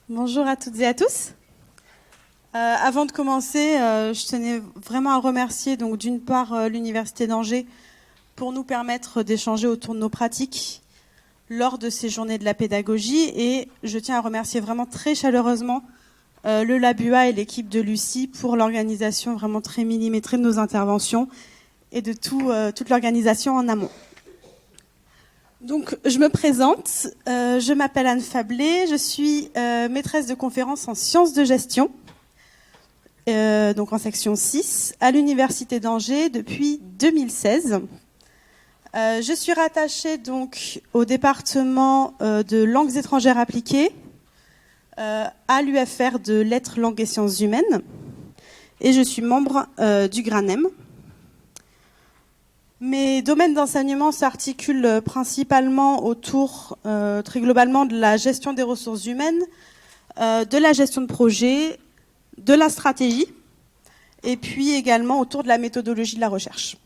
Bonjour à toutes et à tous. Avant de commencer, je tenais vraiment à remercier donc d'une part l'Université d'Angers pour nous permettre d'échanger autour de nos pratiques lors de ces journées de la pédagogie, et je tiens à remercier vraiment très chaleureusement le Labua et l'équipe de Lucie pour l'organisation vraiment très millimétrée de nos interventions et de toute l'organisation en amont. Donc, je me présente, je m'appelle Anne Fablé, je suis maîtresse de conférences en sciences de gestion, donc en section 6, à l'Université d'Angers depuis 2016. Je suis rattachée donc au département de langues étrangères appliquées, à l'UFR de lettres, langues et sciences humaines, et je suis membre du GRANEM. Mes domaines d'enseignement s'articulent principalement autour, très globalement, de la gestion des ressources humaines, de la gestion de projet, de la stratégie, et puis également autour de la méthodologie de la recherche.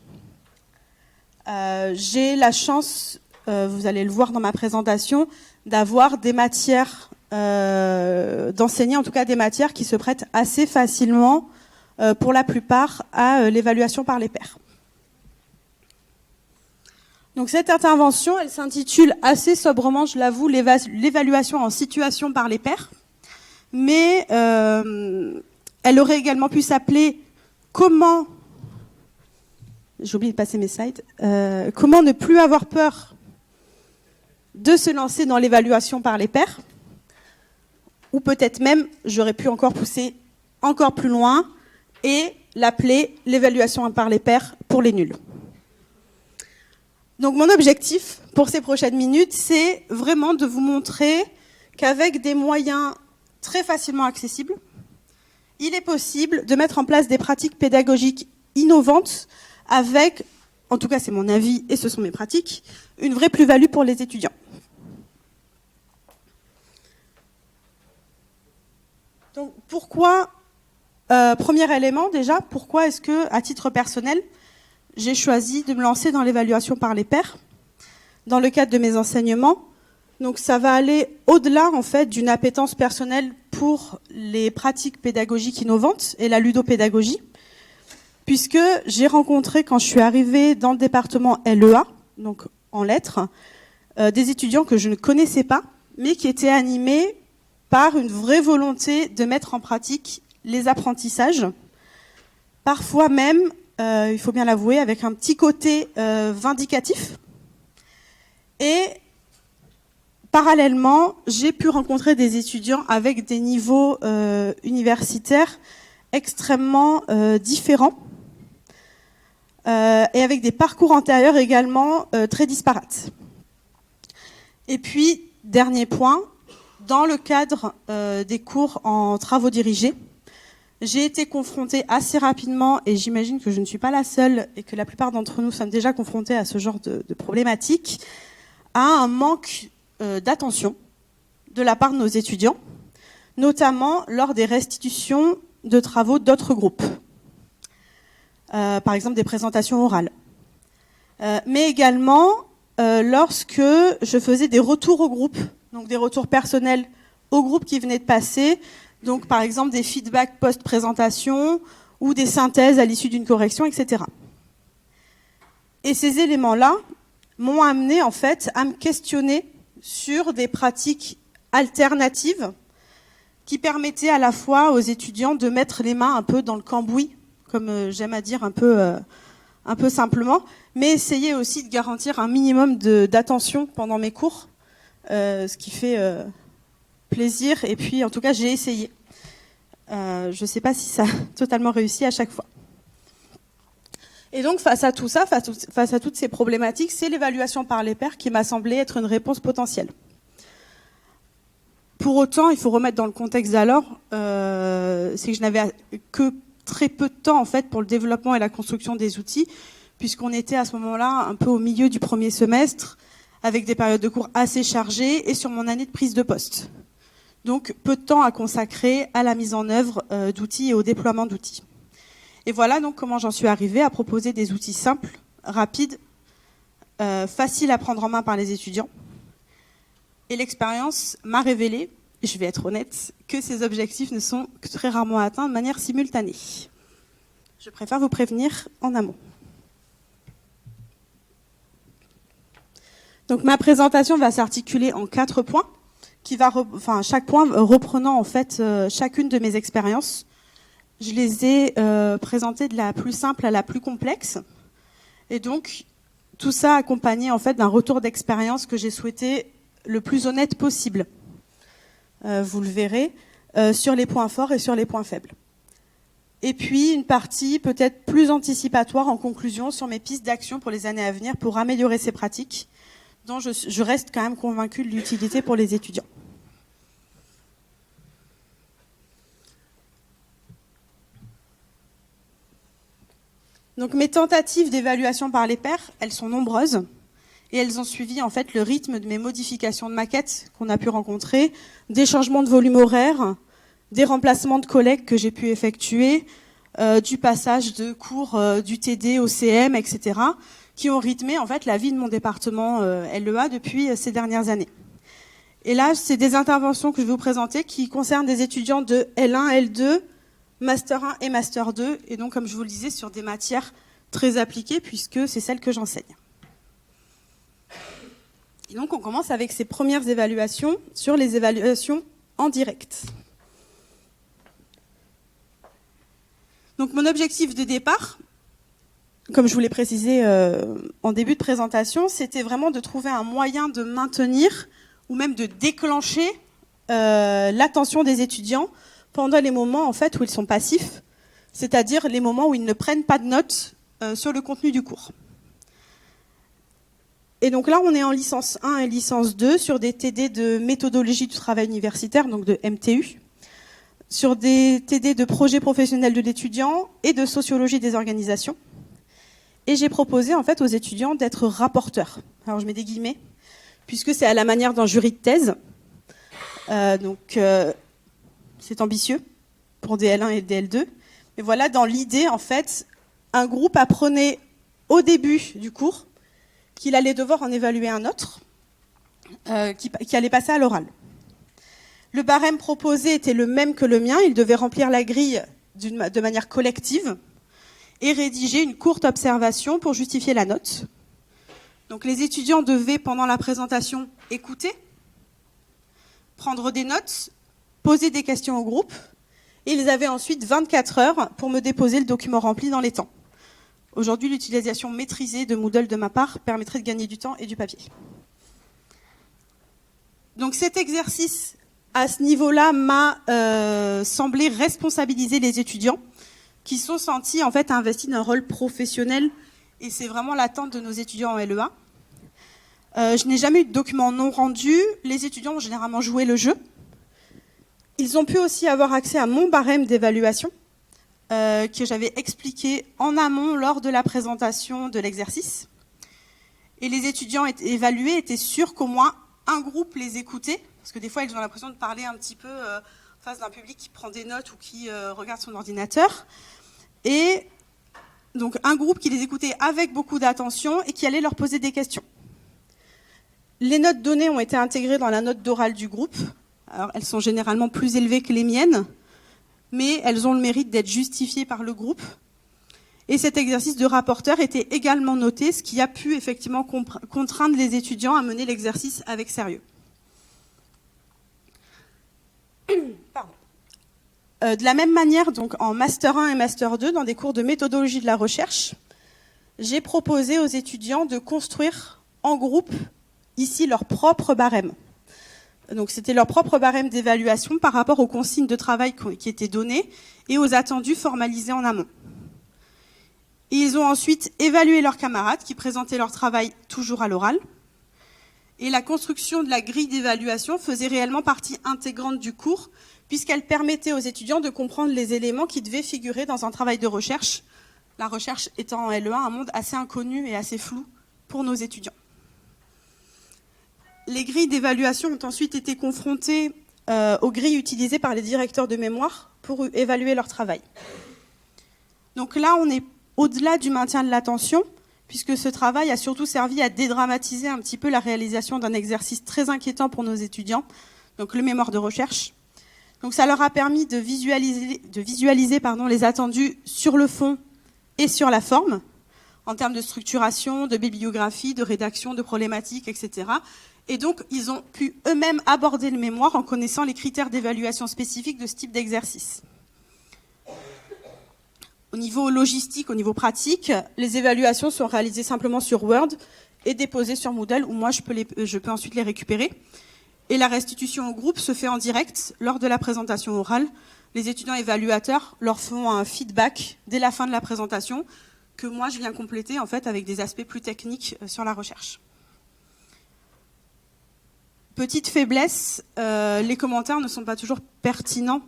J'ai la chance, vous allez le voir dans ma présentation, d'avoir des matières, d'enseigner en tout cas des matières qui se prêtent assez facilement, pour la plupart, à l'évaluation par les pairs. Donc cette intervention, elle s'intitule assez sobrement, je l'avoue, l'évaluation en situation par les pairs, mais elle aurait également pu s'appeler comment, j'ai oublié de passer mes slides, comment ne plus avoir peur de se lancer dans l'évaluation par les pairs, ou peut-être même, j'aurais pu encore pousser encore plus loin et l'appeler l'évaluation par les pairs pour les nuls. Donc mon objectif pour ces prochaines minutes, c'est vraiment de vous montrer qu'avec des moyens très facilement accessibles, il est possible de mettre en place des pratiques pédagogiques innovantes avec, en tout cas c'est mon avis et ce sont mes pratiques, une vraie plus-value pour les étudiants. Donc pourquoi, premier élément déjà, pourquoi est-ce que, à titre personnel, j'ai choisi de me lancer dans l'évaluation par les pairs dans le cadre de mes enseignements. Donc ça va aller au-delà en fait d'une appétence personnelle pour les pratiques pédagogiques innovantes et la ludopédagogie, puisque j'ai rencontré quand je suis arrivée dans le département LEA, donc en lettres, des étudiants que je ne connaissais pas, mais qui étaient animés par une vraie volonté de mettre en pratique les apprentissages, parfois même il faut bien l'avouer, avec un petit côté vindicatif. Et parallèlement, j'ai pu rencontrer des étudiants avec des niveaux universitaires extrêmement différents et avec des parcours antérieurs également très disparates. Et puis, dernier point, dans le cadre des cours en travaux dirigés, j'ai été confrontée assez rapidement, et j'imagine que je ne suis pas la seule, et que la plupart d'entre nous sommes déjà confrontés à ce genre de problématique, à un manque d'attention de la part de nos étudiants, notamment lors des restitutions de travaux d'autres groupes, par exemple des présentations orales. Mais également lorsque je faisais des retours au groupe, donc des retours personnels au groupe qui venait de passer, donc par exemple des feedbacks post-présentation ou des synthèses à l'issue d'une correction, etc. Et ces éléments-là m'ont amené en fait à me questionner sur des pratiques alternatives qui permettaient à la fois aux étudiants de mettre les mains un peu dans le cambouis, comme j'aime à dire un peu simplement, mais essayer aussi de garantir un minimum d'attention pendant mes cours, ce qui fait plaisir, et puis en tout cas j'ai essayé. Je ne sais pas si ça a totalement réussi à chaque fois. Et donc face à tout ça, face à toutes ces problématiques, c'est l'évaluation par les pairs qui m'a semblé être une réponse potentielle. Pour autant, il faut remettre dans le contexte d'alors, c'est que je n'avais que très peu de temps en fait pour le développement et la construction des outils, puisqu'on était à ce moment-là un peu au milieu du premier semestre, avec des périodes de cours assez chargées et sur mon année de prise de poste. Donc, peu de temps à consacrer à la mise en œuvre d'outils et au déploiement d'outils. Et voilà donc comment j'en suis arrivée à proposer des outils simples, rapides, faciles à prendre en main par les étudiants. Et l'expérience m'a révélé je vais être honnête, que ces objectifs ne sont que très rarement atteints de manière simultanée. Je préfère vous prévenir en amont. Donc ma présentation va s'articuler en 4 points, chaque point reprenant en fait chacune de mes expériences. Je les ai présentées de la plus simple à la plus complexe, et donc tout ça accompagné en fait d'un retour d'expérience que j'ai souhaité le plus honnête possible. Vous le verrez sur les points forts et sur les points faibles. Et puis une partie peut-être plus anticipatoire en conclusion sur mes pistes d'action pour les années à venir pour améliorer ces pratiques, dont je reste quand même convaincue de l'utilité pour les étudiants. Donc mes tentatives d'évaluation par les pairs, elles sont nombreuses et elles ont suivi en fait le rythme de mes modifications de maquettes qu'on a pu rencontrer, des changements de volume horaire, des remplacements de collègues que j'ai pu effectuer, du passage de cours du TD au CM, etc., qui ont rythmé en fait la vie de mon département LEA depuis ces dernières années. Et là, c'est des interventions que je vais vous présenter qui concernent des étudiants de L1, L2, Master 1 et Master 2, et donc comme je vous le disais, sur des matières très appliquées puisque c'est celles que j'enseigne. Et donc on commence avec ces premières évaluations sur les évaluations en direct. Donc mon objectif de départ, comme je vous l'ai précisé en début de présentation, c'était vraiment de trouver un moyen de maintenir ou même de déclencher l'attention des étudiants pendant les moments en fait où ils sont passifs, c'est-à-dire les moments où ils ne prennent pas de notes sur le contenu du cours. Et donc là, on est en licence 1 et licence 2 sur des TD de méthodologie du travail universitaire, donc de MTU, sur des TD de projet professionnel de l'étudiant et de sociologie des organisations. Et j'ai proposé en fait aux étudiants d'être rapporteurs. Alors je mets des guillemets, puisque c'est à la manière d'un jury de thèse. C'est ambitieux pour des L1 et des L2. Mais voilà, dans l'idée, en fait, un groupe apprenait au début du cours qu'il allait devoir en évaluer un autre, qui allait passer à l'oral. Le barème proposé était le même que le mien. Il devait remplir la grille de manière collective et rédiger une courte observation pour justifier la note. Donc les étudiants devaient, pendant la présentation, écouter, prendre des notes, poser des questions au groupe, et ils avaient ensuite 24 heures pour me déposer le document rempli dans les temps. Aujourd'hui, l'utilisation maîtrisée de Moodle de ma part permettrait de gagner du temps et du papier. Donc cet exercice, à ce niveau-là, m'a semblé responsabiliser les étudiants qui sont sentis en fait investis d'un rôle professionnel, et c'est vraiment l'attente de nos étudiants en LEA. Je n'ai jamais eu de document non rendu. Les étudiants ont généralement joué le jeu. Ils ont pu aussi avoir accès à mon barème d'évaluation que j'avais expliqué en amont lors de la présentation de l'exercice. Et les étudiants évalués étaient sûrs qu'au moins un groupe les écoutait, parce que des fois, ils ont l'impression de parler un petit peu en face d'un public qui prend des notes ou qui regarde son ordinateur. Et donc, un groupe qui les écoutait avec beaucoup d'attention et qui allait leur poser des questions. Les notes données ont été intégrées dans la note d'oral du groupe. Alors, elles sont généralement plus élevées que les miennes, mais elles ont le mérite d'être justifiées par le groupe. Et cet exercice de rapporteur était également noté, ce qui a pu effectivement contraindre les étudiants à mener l'exercice avec sérieux. De la même manière, donc en Master 1 et Master 2, dans des cours de méthodologie de la recherche, j'ai proposé aux étudiants de construire en groupe, ici, leur propre barème. Donc c'était leur propre barème d'évaluation par rapport aux consignes de travail qui étaient données et aux attendus formalisés en amont. Et ils ont ensuite évalué leurs camarades qui présentaient leur travail toujours à l'oral. Et la construction de la grille d'évaluation faisait réellement partie intégrante du cours, puisqu'elle permettait aux étudiants de comprendre les éléments qui devaient figurer dans un travail de recherche, la recherche étant en LE1 un monde assez inconnu et assez flou pour nos étudiants. Les grilles d'évaluation ont ensuite été confrontées aux grilles utilisées par les directeurs de mémoire pour évaluer leur travail. Donc là, on est au-delà du maintien de l'attention, puisque ce travail a surtout servi à dédramatiser un petit peu la réalisation d'un exercice très inquiétant pour nos étudiants, donc le mémoire de recherche. Donc ça leur a permis de visualiser les attendus sur le fond et sur la forme, en termes de structuration, de bibliographie, de rédaction, de problématiques, etc. Et donc, ils ont pu eux-mêmes aborder le mémoire en connaissant les critères d'évaluation spécifiques de ce type d'exercice. Au niveau logistique, au niveau pratique, les évaluations sont réalisées simplement sur Word et déposées sur Moodle, où moi je peux ensuite les récupérer. Et la restitution au groupe se fait en direct lors de la présentation orale. Les étudiants évaluateurs leur font un feedback dès la fin de la présentation, que moi je viens compléter en fait avec des aspects plus techniques sur la recherche. Petite faiblesse, les commentaires ne sont pas toujours pertinents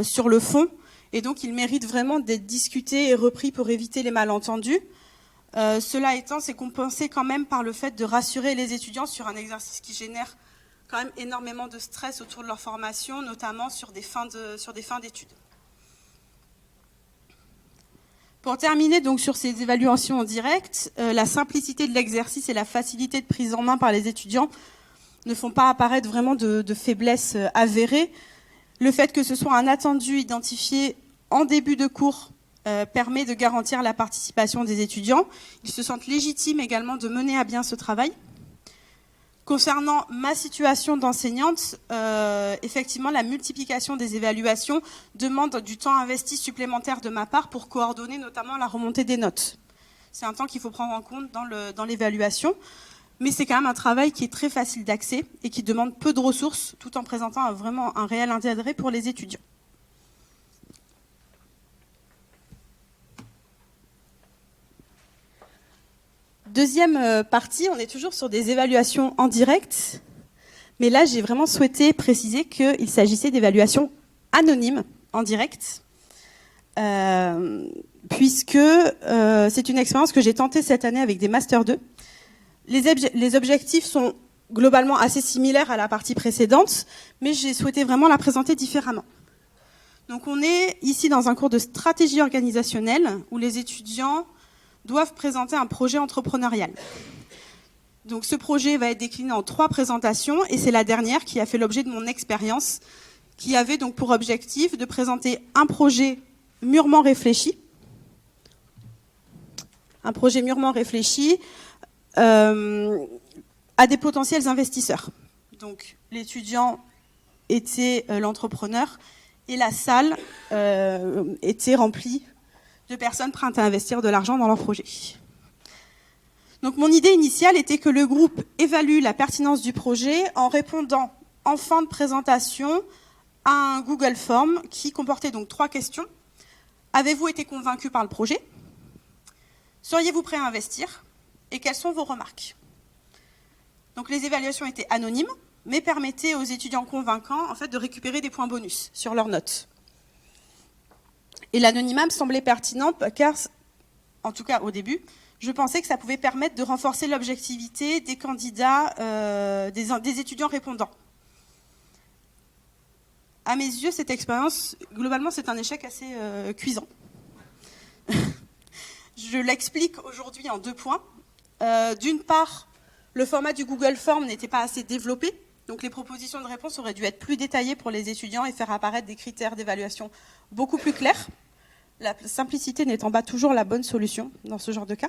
sur le fond, et donc ils méritent vraiment d'être discutés et repris pour éviter les malentendus. Cela étant, c'est compensé quand même par le fait de rassurer les étudiants sur un exercice qui génère quand même énormément de stress autour de leur formation, notamment sur des fins d'études. Pour terminer donc sur ces évaluations en direct, la simplicité de l'exercice et la facilité de prise en main par les étudiants ne font pas apparaître vraiment de faiblesse avérée. Le fait que ce soit un attendu identifié en début de cours permet de garantir la participation des étudiants. Ils se sentent légitimes également de mener à bien ce travail. Concernant ma situation d'enseignante, effectivement, la multiplication des évaluations demande du temps investi supplémentaire de ma part pour coordonner notamment la remontée des notes. C'est un temps qu'il faut prendre en compte dans l'évaluation, mais c'est quand même un travail qui est très facile d'accès et qui demande peu de ressources, tout en présentant vraiment un réel intérêt pour les étudiants. Deuxième partie, on est toujours sur des évaluations en direct, mais là j'ai vraiment souhaité préciser qu'il s'agissait d'évaluations anonymes en direct, puisque c'est une expérience que j'ai tentée cette année avec des Master 2. Les objectifs sont globalement assez similaires à la partie précédente, mais j'ai souhaité vraiment la présenter différemment. Donc on est ici dans un cours de stratégie organisationnelle où les étudiants doivent présenter un projet entrepreneurial. Donc ce projet va être décliné en 3 présentations et c'est la dernière qui a fait l'objet de mon expérience, qui avait donc pour objectif de présenter un projet mûrement réfléchi. Un projet mûrement réfléchi à des potentiels investisseurs. Donc l'étudiant était l'entrepreneur et la salle était remplie de personnes prêtes à investir de l'argent dans leur projet. Donc mon idée initiale était que le groupe évalue la pertinence du projet en répondant en fin de présentation à un Google Form qui comportait donc 3 questions. Avez-vous été convaincu par le projet? Seriez-vous prêt à investir? Et quelles sont vos remarques? Donc les évaluations étaient anonymes, mais permettaient aux étudiants convaincants en fait, de récupérer des points bonus sur leurs notes. Et l'anonymat me semblait pertinent car, en tout cas au début, je pensais que ça pouvait permettre de renforcer l'objectivité des candidats, des étudiants répondants. À mes yeux, cette expérience, globalement, c'est un échec assez cuisant. Je l'explique aujourd'hui en 2 points. D'une part, le format du Google Form n'était pas assez développé, donc les propositions de réponse auraient dû être plus détaillées pour les étudiants et faire apparaître des critères d'évaluation beaucoup plus clairs. La simplicité n'étant pas toujours la bonne solution dans ce genre de cas.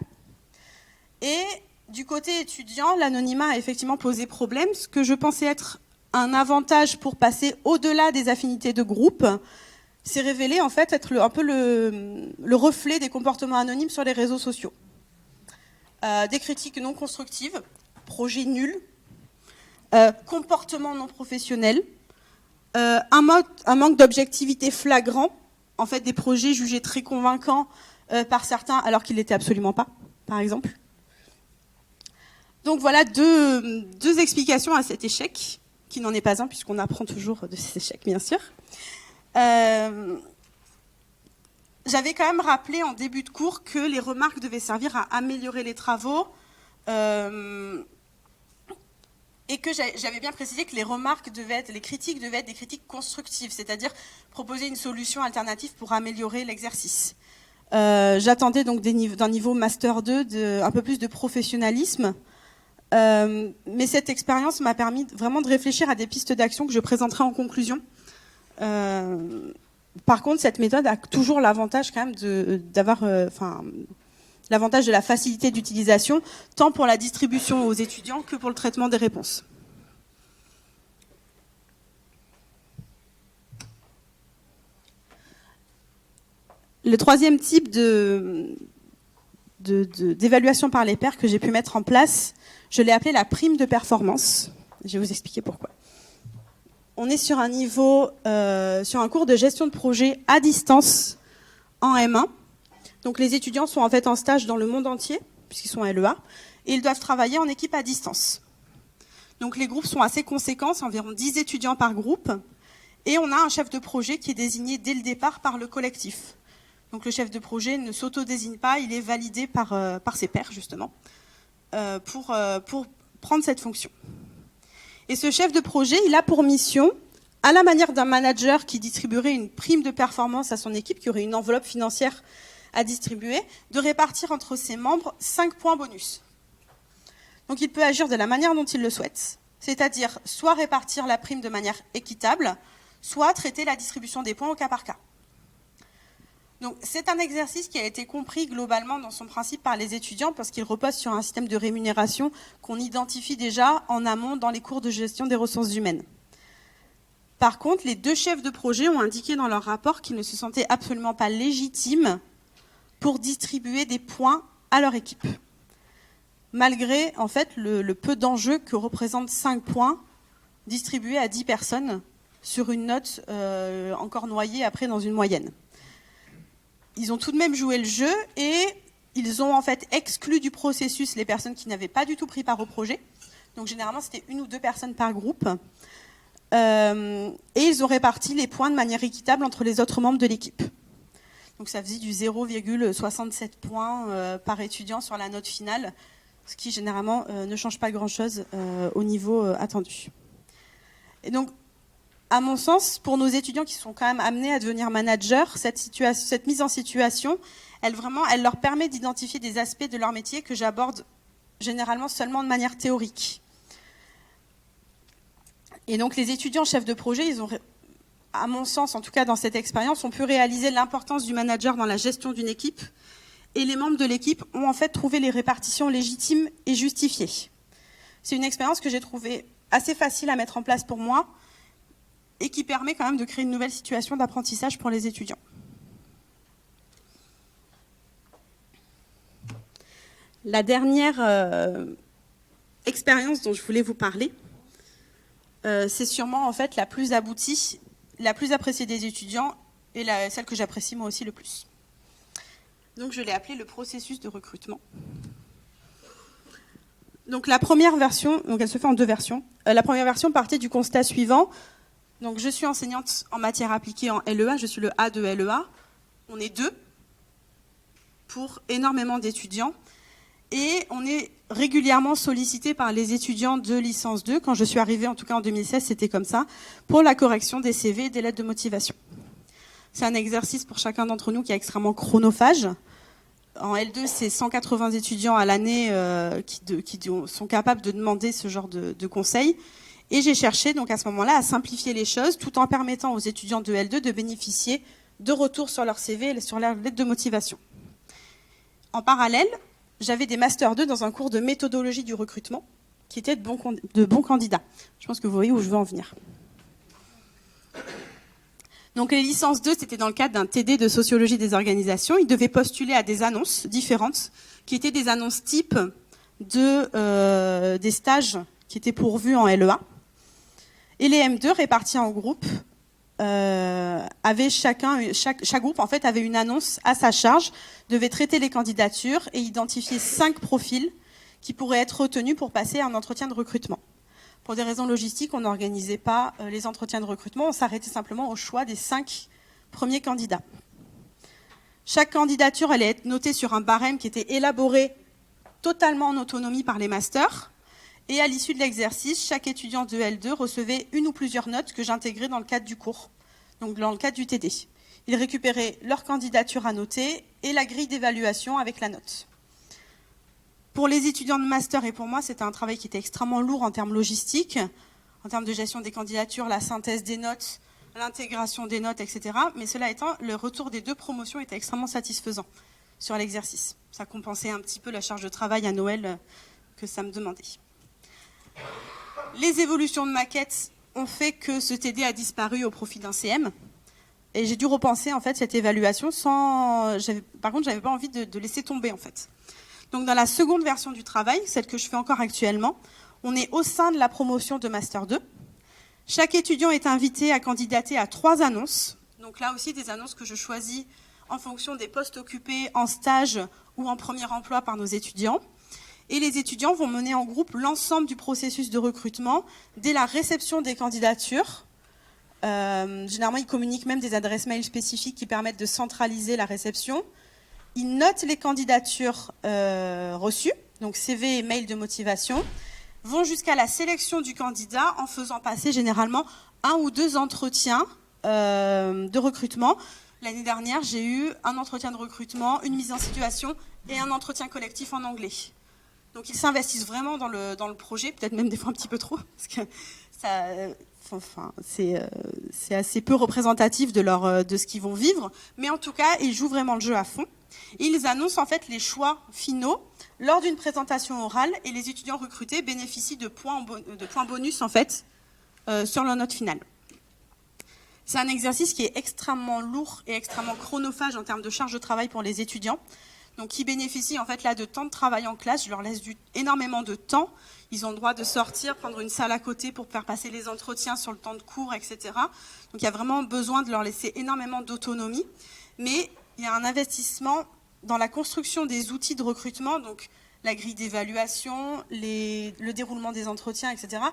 Et du côté étudiant, l'anonymat a effectivement posé problème, ce que je pensais être un avantage pour passer au-delà des affinités de groupe, s'est révélé en fait être un peu le reflet des comportements anonymes sur les réseaux sociaux. Des critiques non constructives, projets nuls, comportements non professionnels, un manque d'objectivité flagrant, en fait des projets jugés très convaincants par certains alors qu'ils l'étaient absolument pas, par exemple. Donc voilà deux explications à cet échec, qui n'en est pas un puisqu'on apprend toujours de ces échecs, bien sûr. J'avais quand même rappelé en début de cours que les remarques devaient servir à améliorer les travaux et que j'avais bien précisé que les critiques devaient être des critiques constructives, c'est-à-dire proposer une solution alternative pour améliorer l'exercice. J'attendais donc d'un niveau Master 2 un peu plus de professionnalisme Mais cette expérience m'a permis vraiment de réfléchir à des pistes d'action que je présenterai en conclusion. Par contre, cette méthode a toujours l'avantage quand même d'avoir, l'avantage de la facilité d'utilisation, tant pour la distribution aux étudiants que pour le traitement des réponses. Le troisième type d'évaluation par les pairs que j'ai pu mettre en place, je l'ai appelé la prime de performance. Je vais vous expliquer pourquoi. On est sur un niveau, sur un cours de gestion de projet à distance en M1. Donc les étudiants sont en fait en stage dans le monde entier, puisqu'ils sont à LEA, et ils doivent travailler en équipe à distance. Donc les groupes sont assez conséquents, c'est environ 10 étudiants par groupe, et on a un chef de projet qui est désigné dès le départ par le collectif. Donc le chef de projet ne s'auto-désigne pas, il est validé par ses pairs justement, pour prendre cette fonction. Et ce chef de projet, il a pour mission, à la manière d'un manager qui distribuerait une prime de performance à son équipe, qui aurait une enveloppe financière à distribuer, de répartir entre ses membres 5 points bonus. Donc il peut agir de la manière dont il le souhaite, c'est-à-dire soit répartir la prime de manière équitable, soit traiter la distribution des points au cas par cas. Donc c'est un exercice qui a été compris globalement dans son principe par les étudiants parce qu'il repose sur un système de rémunération qu'on identifie déjà en amont dans les cours de gestion des ressources humaines. Par contre, les 2 chefs de projet ont indiqué dans leur rapport qu'ils ne se sentaient absolument pas légitimes pour distribuer des points à leur équipe. Malgré en fait le peu d'enjeux que représentent 5 points distribués à 10 personnes sur une note encore noyée après dans une moyenne. Ils ont tout de même joué le jeu et ils ont en fait exclu du processus les personnes qui n'avaient pas du tout pris part au projet. Donc généralement, c'était 1 ou 2 personnes par groupe. Et ils ont réparti les points de manière équitable entre les autres membres de l'équipe. Donc ça faisait du 0,67 points par étudiant sur la note finale, ce qui généralement ne change pas grand-chose au niveau attendu. Et donc, à mon sens, pour nos étudiants qui sont quand même amenés à devenir managers, cette mise en situation, elle leur permet d'identifier des aspects de leur métier que j'aborde généralement seulement de manière théorique. Et donc les étudiants chefs de projet, ils ont, à mon sens, en tout cas dans cette expérience, ont pu réaliser l'importance du manager dans la gestion d'une équipe. Et les membres de l'équipe ont en fait trouvé les répartitions légitimes et justifiées. C'est une expérience que j'ai trouvée assez facile à mettre en place pour moi, et qui permet quand même de créer une nouvelle situation d'apprentissage pour les étudiants. La dernière expérience dont je voulais vous parler, c'est sûrement en fait la plus aboutie, la plus appréciée des étudiants et celle que j'apprécie moi aussi le plus. Donc je l'ai appelée le processus de recrutement. Donc la première version, donc elle se fait en 2 versions. La première version partait du constat suivant. Donc, je suis enseignante en matière appliquée en LEA, je suis le A de LEA. On est 2 pour énormément d'étudiants. Et on est régulièrement sollicité par les étudiants de licence 2. Quand je suis arrivée, en tout cas en 2016, c'était comme ça, pour la correction des CV et des lettres de motivation. C'est un exercice pour chacun d'entre nous qui est extrêmement chronophage. En L2, c'est 180 étudiants à l'année qui sont capables de demander ce genre de conseils. Et j'ai cherché donc à ce moment-là à simplifier les choses tout en permettant aux étudiants de L2 de bénéficier de retours sur leur CV et sur leur lettre de motivation. En parallèle, j'avais des Master 2 dans un cours de méthodologie du recrutement qui étaient de bons candidats. Je pense que vous voyez où je veux en venir. Donc les licences 2, c'était dans le cadre d'un TD de sociologie des organisations. Ils devaient postuler à des annonces différentes qui étaient des annonces type des stages qui étaient pourvus en LEA. Et les M2 répartis en groupes avaient chaque groupe en fait avait une annonce à sa charge, devait traiter les candidatures et identifier 5 profils qui pourraient être retenus pour passer un entretien de recrutement. Pour des raisons logistiques, on n'organisait pas les entretiens de recrutement, on s'arrêtait simplement au choix des 5 premiers candidats. Chaque candidature allait être notée sur un barème qui était élaboré totalement en autonomie par les masters. Et à l'issue de l'exercice, chaque étudiant de L2 recevait 1 ou plusieurs notes que j'intégrais dans le cadre du cours, donc dans le cadre du TD. Ils récupéraient leur candidature à noter et la grille d'évaluation avec la note. Pour les étudiants de master et pour moi, c'était un travail qui était extrêmement lourd en termes logistiques, en termes de gestion des candidatures, la synthèse des notes, l'intégration des notes, etc. Mais cela étant, le retour des 2 promotions était extrêmement satisfaisant sur l'exercice. Ça compensait un petit peu la charge de travail à Noël que ça me demandait. Les évolutions de maquettes ont fait que ce TD a disparu au profit d'un CM. Et j'ai dû repenser en fait cette évaluation par contre, j'avais pas envie de laisser tomber en fait. Donc dans la seconde version du travail, celle que je fais encore actuellement, on est au sein de la promotion de Master 2. Chaque étudiant est invité à candidater à 3 annonces. Donc là aussi, des annonces que je choisis en fonction des postes occupés en stage ou en premier emploi par nos étudiants. Et les étudiants vont mener en groupe l'ensemble du processus de recrutement dès la réception des candidatures. Généralement, ils communiquent même des adresses mail spécifiques qui permettent de centraliser la réception. Ils notent les candidatures reçues, donc CV et mail de motivation, vont jusqu'à la sélection du candidat en faisant passer généralement 1 ou 2 entretiens de recrutement. L'année dernière, j'ai eu un entretien de recrutement, une mise en situation et un entretien collectif en anglais. Donc ils s'investissent vraiment dans le projet, peut-être même des fois un petit peu trop, parce que c'est assez peu représentatif de ce qu'ils vont vivre, mais en tout cas, ils jouent vraiment le jeu à fond. Et ils annoncent en fait les choix finaux lors d'une présentation orale et les étudiants recrutés bénéficient de points bonus en fait sur leur note finale. C'est un exercice qui est extrêmement lourd et extrêmement chronophage en termes de charge de travail pour les étudiants. Donc, ils bénéficient en fait là de temps de travail en classe. Je leur laisse énormément de temps. Ils ont le droit de sortir, prendre une salle à côté pour faire passer les entretiens sur le temps de cours, etc. Donc, il y a vraiment besoin de leur laisser énormément d'autonomie. Mais il y a un investissement dans la construction des outils de recrutement, donc la grille d'évaluation, le déroulement des entretiens, etc.,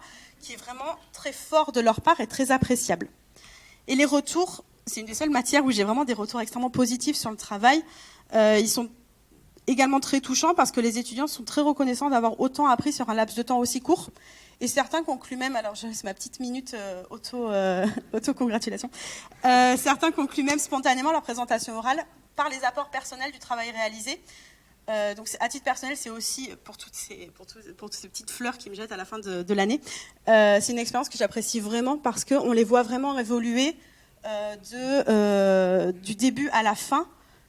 qui est vraiment très fort de leur part et très appréciable. Et les retours, c'est une des seules matières où j'ai vraiment des retours extrêmement positifs sur le travail. Ils sont également très touchants parce que les étudiants sont très reconnaissants d'avoir autant appris sur un laps de temps aussi court. Et certains concluent même, alors c'est ma petite minute auto-congratulation, certains concluent même spontanément leur présentation orale par les apports personnels du travail réalisé. Donc à titre personnel, c'est aussi pour toutes ces petites fleurs qui me jettent à la fin de l'année. C'est une expérience que j'apprécie vraiment parce qu'on les voit vraiment évoluer du début à la fin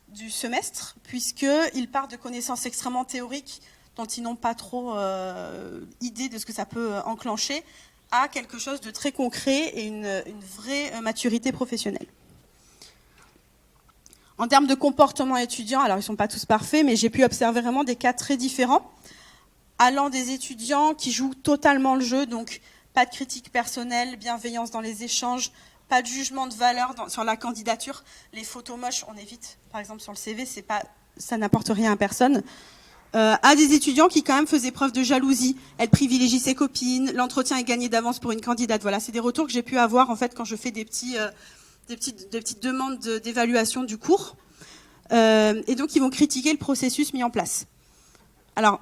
du semestre, puisqu'ils partent de connaissances extrêmement théoriques dont ils n'ont pas trop idée de ce que ça peut enclencher, à quelque chose de très concret et une vraie maturité professionnelle. En termes de comportement étudiant, alors ils ne sont pas tous parfaits, mais j'ai pu observer vraiment des cas très différents, allant des étudiants qui jouent totalement le jeu, donc pas de critique personnelle, bienveillance dans les échanges, pas de jugement de valeur sur la candidature. Les photos moches, on évite, par exemple sur le CV, ça n'apporte rien à personne. À des étudiants qui quand même faisaient preuve de jalousie, elle privilégie ses copines, l'entretien est gagné d'avance pour une candidate. Voilà, c'est des retours que j'ai pu avoir en fait quand je fais des petites demandes d'évaluation du cours. Et donc, ils vont critiquer le processus mis en place. Alors,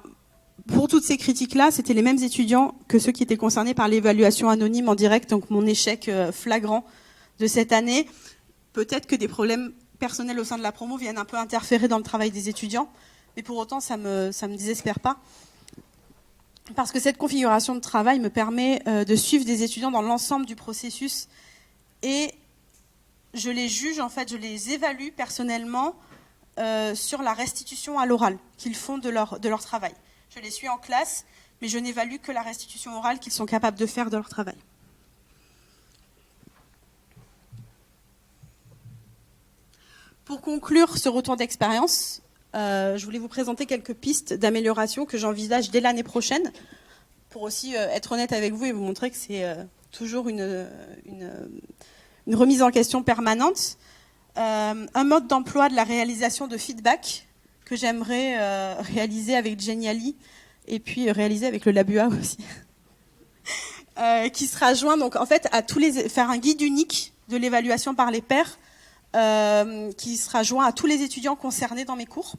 pour toutes ces critiques-là, c'était les mêmes étudiants que ceux qui étaient concernés par l'évaluation anonyme en direct, donc mon échec flagrant de cette année. Peut-être que des problèmes personnels au sein de la promo viennent un peu interférer dans le travail des étudiants, mais pour autant, ça me désespère pas. Parce que cette configuration de travail me permet de suivre des étudiants dans l'ensemble du processus et je les juge, en fait, je les évalue personnellement sur la restitution à l'oral qu'ils font de leur travail. Je les suis en classe, mais je n'évalue que la restitution orale qu'ils sont capables de faire de leur travail. Pour conclure ce retour d'expérience, je voulais vous présenter quelques pistes d'amélioration que j'envisage dès l'année prochaine, pour aussi être honnête avec vous et vous montrer que c'est toujours une remise en question permanente. Un mode d'emploi de la réalisation de feedback que j'aimerais réaliser avec Geniali et puis réaliser avec le Labua aussi, qui sera joint donc en fait à faire un guide unique de l'évaluation par les pairs qui sera joint à tous les étudiants concernés dans mes cours.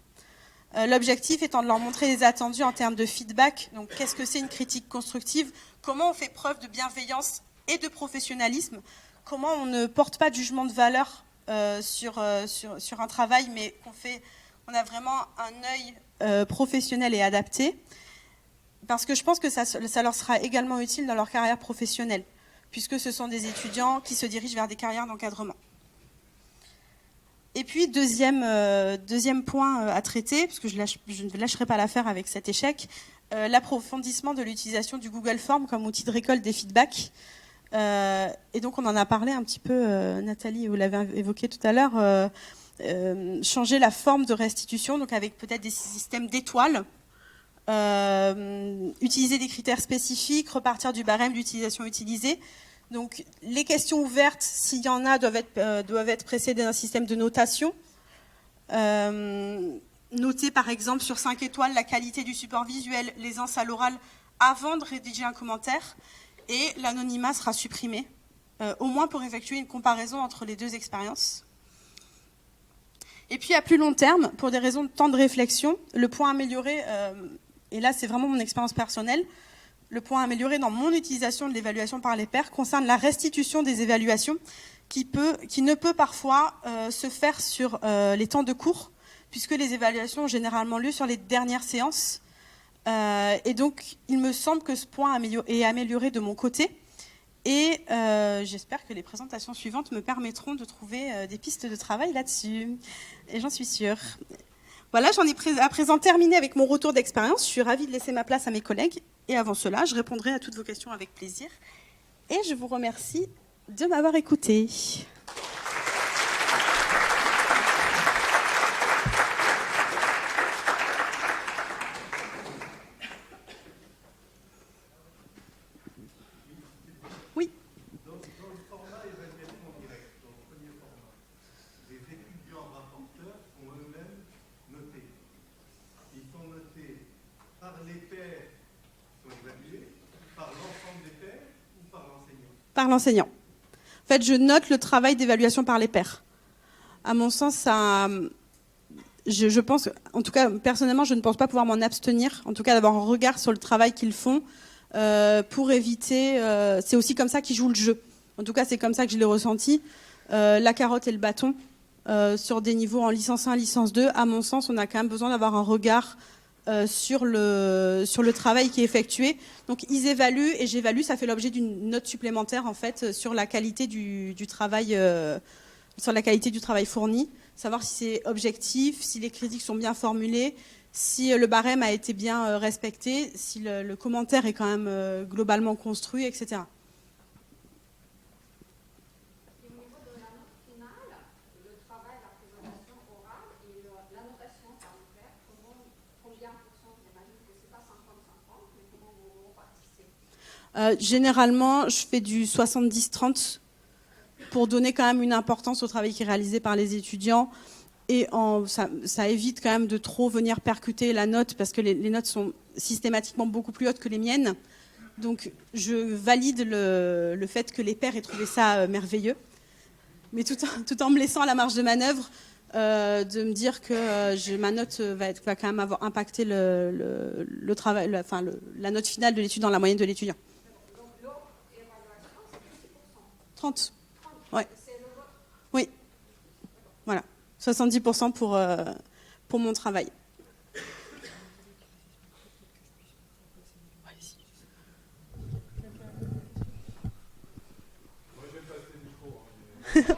L'objectif étant de leur montrer les attendus en termes de feedback. Donc, qu'est-ce que c'est une critique constructive? Comment on fait preuve de bienveillance et de professionnalisme? Comment on ne porte pas de jugement de valeur sur un travail, mais on a vraiment un œil professionnelle et adaptée, parce que je pense que ça leur sera également utile dans leur carrière professionnelle, puisque ce sont des étudiants qui se dirigent vers des carrières d'encadrement. Et puis, deuxième point à traiter, parce que je ne lâcherai pas l'affaire avec cet échec, l'approfondissement de l'utilisation du Google Form comme outil de récolte des feedbacks. Et donc, on en a parlé un petit peu, Nathalie, vous l'avez évoqué tout à l'heure, changer la forme de restitution, donc avec peut-être des systèmes d'étoiles, utiliser des critères spécifiques, repartir du barème d'utilisation utilisée. Donc, les questions ouvertes, s'il y en a, doivent être précédées d'un système de notation. Noter, par exemple, sur 5 étoiles, la qualité du support visuel, l'aisance à l'oral, avant de rédiger un commentaire. Et l'anonymat sera supprimé, au moins pour effectuer une comparaison entre les deux expériences. Et puis, à plus long terme, pour des raisons de temps de réflexion, le point amélioré, et là, c'est vraiment mon expérience personnelle, le point amélioré dans mon utilisation de l'évaluation par les pairs concerne la restitution des évaluations qui ne peut parfois se faire sur les temps de cours, puisque les évaluations ont généralement lieu sur les dernières séances. Et donc, il me semble que ce point est amélioré de mon côté. Et j'espère que les présentations suivantes me permettront de trouver des pistes de travail là-dessus. Et j'en suis sûre. Voilà, j'en ai à présent terminé avec mon retour d'expérience. Je suis ravie de laisser ma place à mes collègues. Et avant cela, je répondrai à toutes vos questions avec plaisir. Et je vous remercie de m'avoir écouté. Oui. Dans le format évaluation directe, dans le premier format, les étudiants rapporteurs sont eux-mêmes notés. Ils sont notés par les pairs qui sont évalués, par l'ensemble des pairs ou par l'enseignant? Par l'enseignant. En fait, je note le travail d'évaluation par les pairs. À mon sens, ça, je pense, en tout cas, personnellement, je ne pense pas pouvoir m'en abstenir, en tout cas d'avoir un regard sur le travail qu'ils font pour éviter... c'est aussi comme ça qu'ils jouent le jeu. En tout cas, c'est comme ça que je l'ai ressenti. La carotte et le bâton, sur des niveaux en licence 1, licence 2, à mon sens, on a quand même besoin d'avoir un regard sur le travail qui est effectué. Donc ils évaluent et j'évalue, ça fait l'objet d'une note supplémentaire en fait sur la qualité du travail fourni, savoir si c'est objectif, si les critiques sont bien formulées, si le barème a été bien respecté, si le commentaire est quand même globalement construit, etc. Généralement, je fais du 70-30 pour donner quand même une importance au travail qui est réalisé par les étudiants. Et ça évite quand même de trop venir percuter la note parce que les notes sont systématiquement beaucoup plus hautes que les miennes. Donc, je valide le fait que les pairs aient trouvé ça merveilleux. Mais tout en me laissant la marge de manœuvre de me dire que ma note va quand même avoir impacté le travail, la note finale de l'étude dans la moyenne de l'étudiant. 30. Ouais. Oui. Voilà. 70% pour mon travail.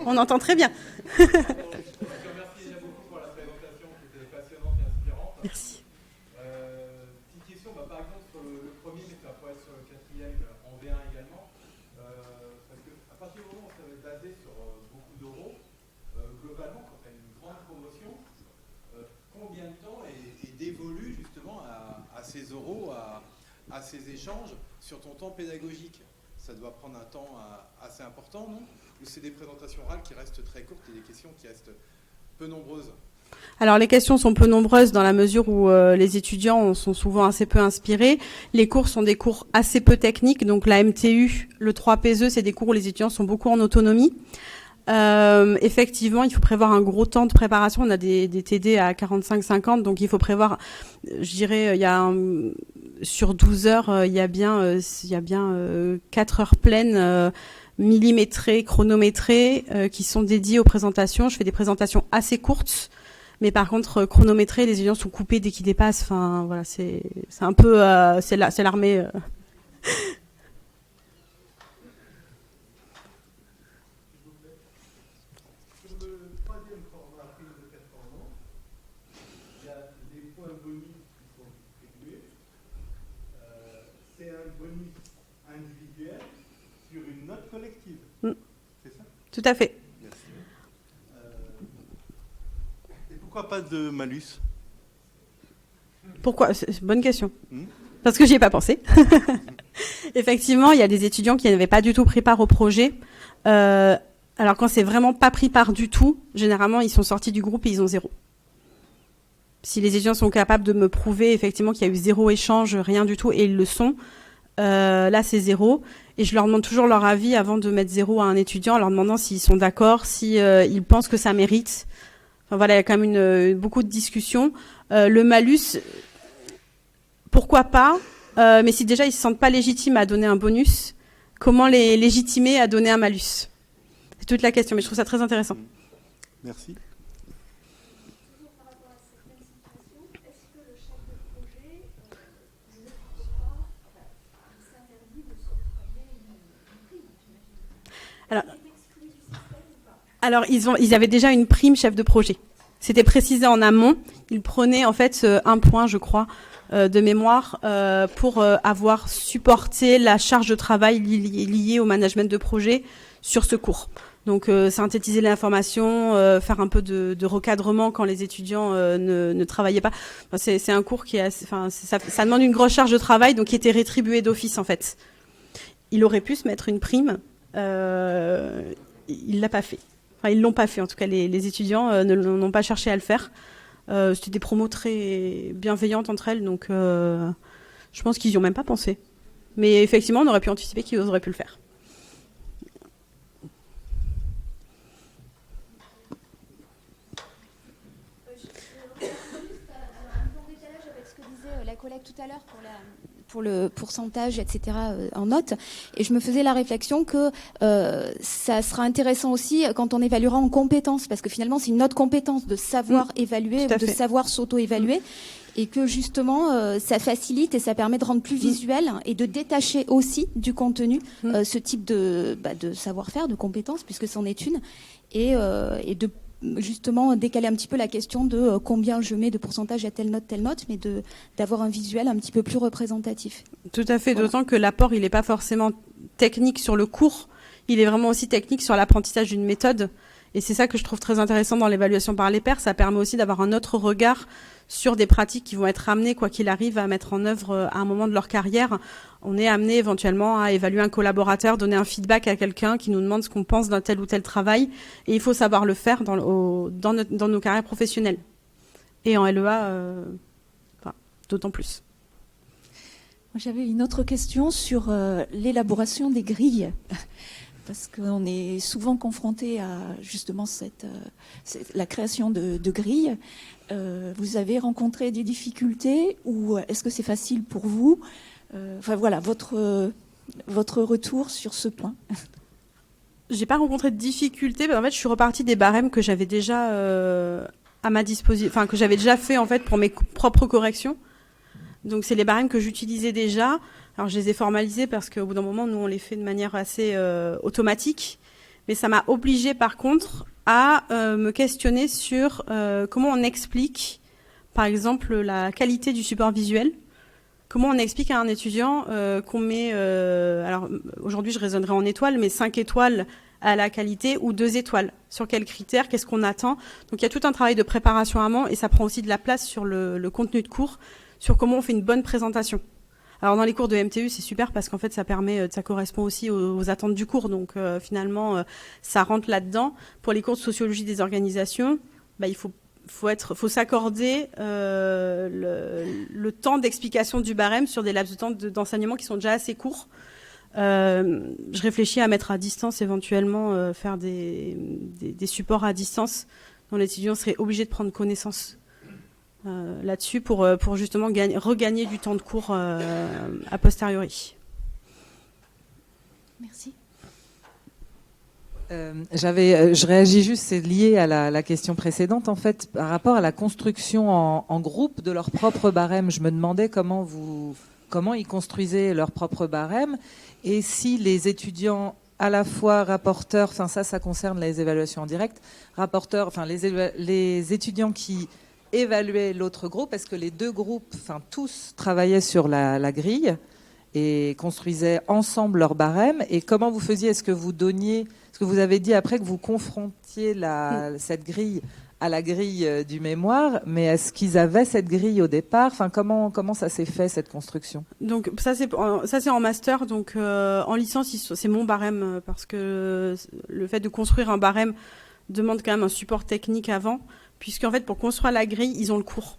On entend très bien. Je te remercie déjà beaucoup pour la présentation qui était passionnante et inspirante. Merci. Petite question, par exemple sur le premier, mais ça pourrait être sur le quatrième en V1 également. Parce qu'à partir du moment où ça va être basé sur beaucoup d'euros, globalement, quand tu as une grande promotion, combien de temps est dévolu justement à ces euros, à ces échanges sur ton temps pédagogique? Ça doit prendre un temps assez important, non? Ou c'est des présentations orales qui restent très courtes et des questions qui restent peu nombreuses? Alors les questions sont peu nombreuses dans la mesure où les étudiants sont souvent assez peu inspirés. Les cours sont des cours assez peu techniques, donc la MTU, le 3PSE, c'est des cours où les étudiants sont beaucoup en autonomie. Effectivement, il faut prévoir un gros temps de préparation. On a des TD à 45-50, donc il faut prévoir, je dirais, sur 12 heures, il y a bien 4 heures pleines millimétrées, chronométrées, qui sont dédiées aux présentations. Je fais des présentations assez courtes, Mais par contre, chronométré, les étudiants sont coupés dès qu'ils dépassent. Enfin, voilà, c'est un peu, c'est l'armée. Tout à fait. Et pourquoi pas de malus? Pourquoi? C'est une bonne question. Parce que j'y ai pas pensé. Effectivement, il y a des étudiants qui n'avaient pas du tout pris part au projet. Alors quand c'est vraiment pas pris part du tout, généralement ils sont sortis du groupe et ils ont 0. Si les étudiants sont capables de me prouver effectivement qu'il y a eu 0 échange, rien du tout, et ils le sont, là c'est 0. Et je leur demande toujours leur avis avant de mettre 0 à un étudiant, en leur demandant s'ils sont d'accord, si ils pensent que ça mérite. Enfin voilà, il y a quand même beaucoup de discussions. Le malus, pourquoi pas, mais si déjà ils se sentent pas légitimes à donner un bonus, comment les légitimer à donner un malus? C'est toute la question, mais je trouve ça très intéressant. Merci. Alors ils avaient déjà une prime chef de projet. C'était précisé en amont. Ils prenaient en fait 1 point, je crois, de mémoire pour avoir supporté la charge de travail liée au management de projet sur ce cours. Donc synthétiser l'information, faire un peu de recadrement quand les étudiants ne travaillaient pas. Enfin, c'est un cours qui ça demande une grosse charge de travail, donc qui était rétribué d'office en fait. Il aurait pu se mettre une prime. Il l'a pas fait. Enfin, ils l'ont pas fait. En tout cas, les étudiants n'ont pas cherché à le faire. C'était des promos très bienveillantes entre elles, donc je pense qu'ils y ont même pas pensé. Mais effectivement, on aurait pu anticiper qu'ils auraient pu le faire. La collègue tout à l'heure pour le pourcentage, etc. En notes, et je me faisais la réflexion que ça sera intéressant aussi quand on évaluera en compétences, parce que finalement c'est une autre compétence de savoir évaluer, de savoir s'auto-évaluer, et que justement ça facilite et ça permet de rendre plus visuel et de détacher aussi du contenu ce type de savoir-faire, de compétences, puisque c'en est une, et de justement décaler un petit peu la question de combien je mets de pourcentage à telle note, mais d'avoir un visuel un petit peu plus représentatif. Tout à fait, Voilà. D'autant que l'apport, il n'est pas forcément technique sur le cours, il est vraiment aussi technique sur l'apprentissage d'une méthode. Et c'est ça que je trouve très intéressant dans l'évaluation par les pairs. Ça permet aussi d'avoir un autre regard sur des pratiques qui vont être amenées, quoi qu'il arrive, à mettre en œuvre à un moment de leur carrière. On est amené éventuellement à évaluer un collaborateur, donner un feedback à quelqu'un qui nous demande ce qu'on pense d'un tel ou tel travail. Et il faut savoir le faire dans nos carrières professionnelles. Et en LEA, d'autant plus. J'avais une autre question sur l'élaboration des grilles. Parce qu'on est souvent confronté à justement la création de grilles. Vous avez rencontré des difficultés ou est-ce que c'est facile pour vous? Enfin voilà, votre retour sur ce point. J'ai pas rencontré de difficultés, mais en fait, je suis repartie des barèmes que j'avais déjà à ma disposition, enfin que j'avais déjà fait en fait pour mes propres corrections. Donc c'est les barèmes que j'utilisais déjà. Alors je les ai formalisés parce qu'au bout d'un moment, nous on les fait de manière assez automatique. Mais ça m'a obligée par contre à me questionner sur comment on explique, par exemple, la qualité du support visuel. Comment on explique à un étudiant qu'on met, alors aujourd'hui je raisonnerai en étoiles, mais 5 étoiles à la qualité ou 2 étoiles. Sur quels critères, qu'est-ce qu'on attend? Donc il y a tout un travail de préparation amont et ça prend aussi de la place sur le contenu de cours, sur comment on fait une bonne présentation. Alors dans les cours de MTU, c'est super parce qu'en fait ça correspond aussi aux attentes du cours. Donc finalement, ça rentre là-dedans. Pour les cours de sociologie des organisations, il faut s'accorder le temps d'explication du barème sur des laps de temps d'enseignement qui sont déjà assez courts. Je réfléchis à mettre à distance éventuellement, faire des supports à distance dont l'étudiant serait obligé de prendre connaissance là-dessus pour justement regagner du temps de cours a posteriori. Merci. Je réagis juste, c'est lié à la question précédente, en fait, par rapport à la construction en groupe de leur propre barème. Je me demandais comment ils construisaient leur propre barème et si les étudiants à la fois rapporteurs, enfin ça concerne les évaluations en direct, rapporteurs, enfin les étudiants qui évaluaient l'autre groupe, est-ce que les deux groupes, enfin tous travaillaient sur la grille et construisaient ensemble leur barème, et comment vous faisiez, est-ce que vous donniez, ce que vous avez dit après que vous confrontiez cette grille à la grille du mémoire, mais est-ce qu'ils avaient cette grille au départ? Enfin, comment ça s'est fait, cette construction? Donc ça c'est en master, donc en licence c'est mon barème, parce que le fait de construire un barème demande quand même un support technique avant, puisqu'en fait pour construire la grille ils ont le cours.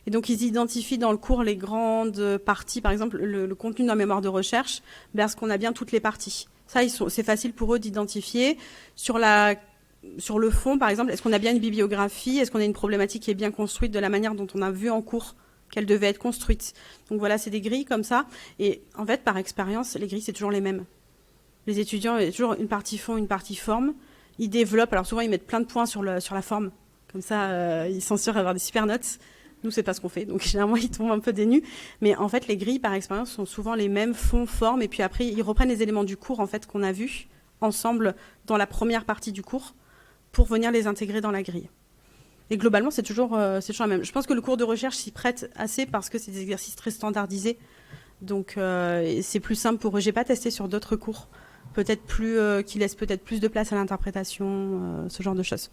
Et donc, ils identifient dans le cours les grandes parties, par exemple, le contenu d'un mémoire de recherche, est-ce qu'on a bien toutes les parties? Ça, c'est facile pour eux d'identifier. Sur le fond, par exemple, est-ce qu'on a bien une bibliographie? Est-ce qu'on a une problématique qui est bien construite de la manière dont on a vu en cours qu'elle devait être construite? Donc voilà, c'est des grilles comme ça. Et en fait, par expérience, les grilles, c'est toujours les mêmes. Les étudiants, il y a toujours une partie fond, une partie forme. Ils développent, alors souvent, ils mettent plein de points sur la forme. Comme ça, ils sont sûrs d'avoir des super notes. Nous, c'est pas ce qu'on fait, donc généralement, ils tombent un peu des nues. Mais en fait, les grilles, par expérience, sont souvent les mêmes, fond, forme, et puis après, ils reprennent les éléments du cours, en fait, qu'on a vus ensemble dans la première partie du cours, pour venir les intégrer dans la grille. Et globalement, c'est toujours la même. Je pense que le cours de recherche s'y prête assez, parce que c'est des exercices très standardisés, donc c'est plus simple pour eux. J'ai pas testé sur d'autres cours, peut-être plus, qui laissent peut-être plus de place à l'interprétation, ce genre de choses.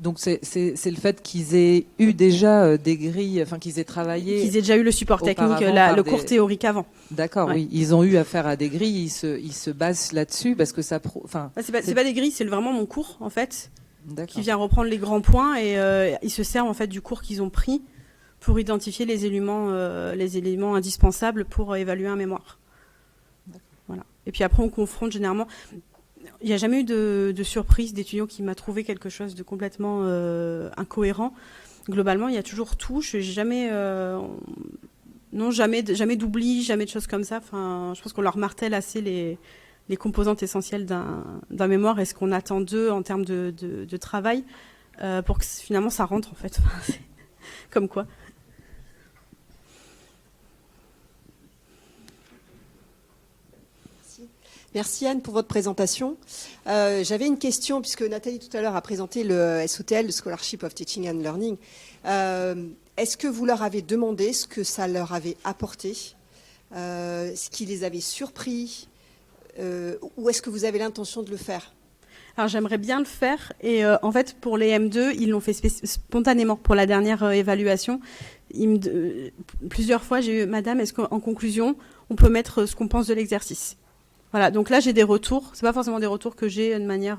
Donc c'est le fait qu'ils aient eu déjà des grilles, enfin qu'ils aient travaillé... Qu'ils aient déjà eu le support technique, le cours théorique avant. D'accord, ouais. Oui. Ils ont eu affaire à des grilles, ils se basent là-dessus parce que ça... c'est pas des grilles, c'est vraiment mon cours, en fait, qui vient reprendre les grands points, et ils se servent en fait du cours qu'ils ont pris pour identifier les éléments indispensables pour évaluer un mémoire. Voilà. Et puis après, on confronte généralement... Il n'y a jamais eu de surprise d'étudiant qui m'a trouvé quelque chose de complètement incohérent. Globalement, il y a toujours tout. Je n'ai jamais, jamais d'oubli, jamais de choses comme ça. Enfin, je pense qu'on leur martèle assez les composantes essentielles d'un mémoire et ce qu'on attend d'eux en termes de travail pour que finalement ça rentre en fait. Comme quoi. Merci Anne pour votre présentation. J'avais une question, puisque Nathalie tout à l'heure a présenté le SOTL, le Scholarship of Teaching and Learning. Est-ce que vous leur avez demandé ce que ça leur avait apporté, ce qui les avait surpris, ou est-ce que vous avez l'intention de le faire? Alors j'aimerais bien le faire, et en fait pour les M2, ils l'ont fait spontanément pour la dernière évaluation. Plusieurs fois j'ai eu, Madame, est-ce qu'en conclusion, on peut mettre ce qu'on pense de l'exercice? Voilà, donc là j'ai des retours. C'est pas forcément des retours que j'ai de manière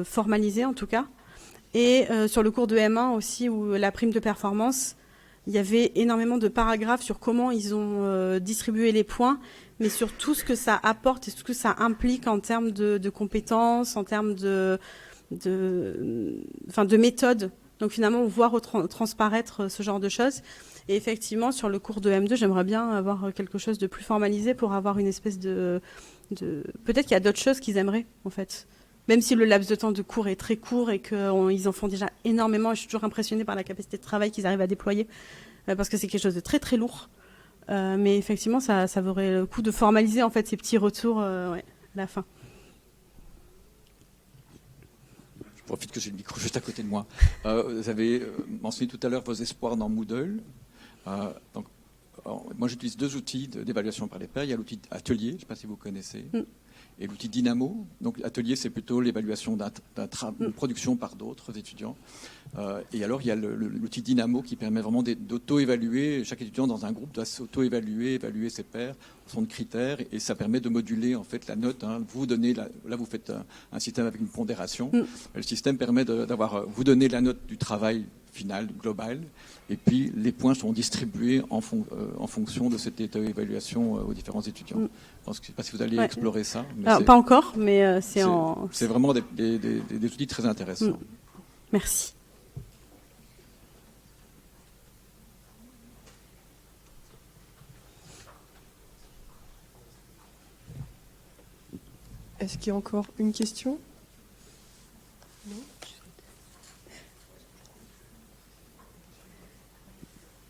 formalisée en tout cas. Et sur le cours de M1 aussi, où la prime de performance, il y avait énormément de paragraphes sur comment ils ont distribué les points, mais sur tout ce que ça apporte et tout ce que ça implique en termes de compétences, en termes de méthode. Donc finalement, on voit transparaître ce genre de choses. Et effectivement, sur le cours de M2, j'aimerais bien avoir quelque chose de plus formalisé pour avoir une espèce de... Peut-être qu'il y a d'autres choses qu'ils aimeraient, en fait. Même si le laps de temps de cours est très court et qu'ils en font déjà énormément. Je suis toujours impressionnée par la capacité de travail qu'ils arrivent à déployer, parce que c'est quelque chose de très très lourd. Mais effectivement, ça vaudrait le coup de formaliser en fait ces petits retours à la fin. Je profite que j'ai le micro juste à côté de moi. Vous avez mentionné tout à l'heure vos espoirs dans Moodle. Moi, j'utilise deux outils d'évaluation par les pairs. Il y a l'outil Atelier, je ne sais pas si vous connaissez, et l'outil Dynamo. Donc, Atelier, c'est plutôt l'évaluation d'une production par d'autres étudiants. Et alors, il y a l'outil Dynamo qui permet vraiment d'auto-évaluer. Chaque étudiant dans un groupe doit s'auto-évaluer, évaluer ses pairs, son de critères, et ça permet de moduler en fait la note. Vous donnez là, vous faites un système avec une pondération. Le système permet vous donner la note du travail final, global, et puis les points sont distribués en fonction de cette évaluation aux différents étudiants. Je ne sais pas si vous allez explorer ça. Mais alors, pas encore, mais c'est vraiment des outils très intéressants. Merci. Est-ce qu'il y a encore une question? Non.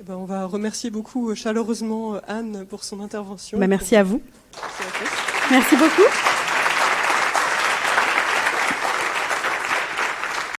Eh ben, on va remercier beaucoup chaleureusement Anne pour son intervention. Merci à vous. Merci beaucoup.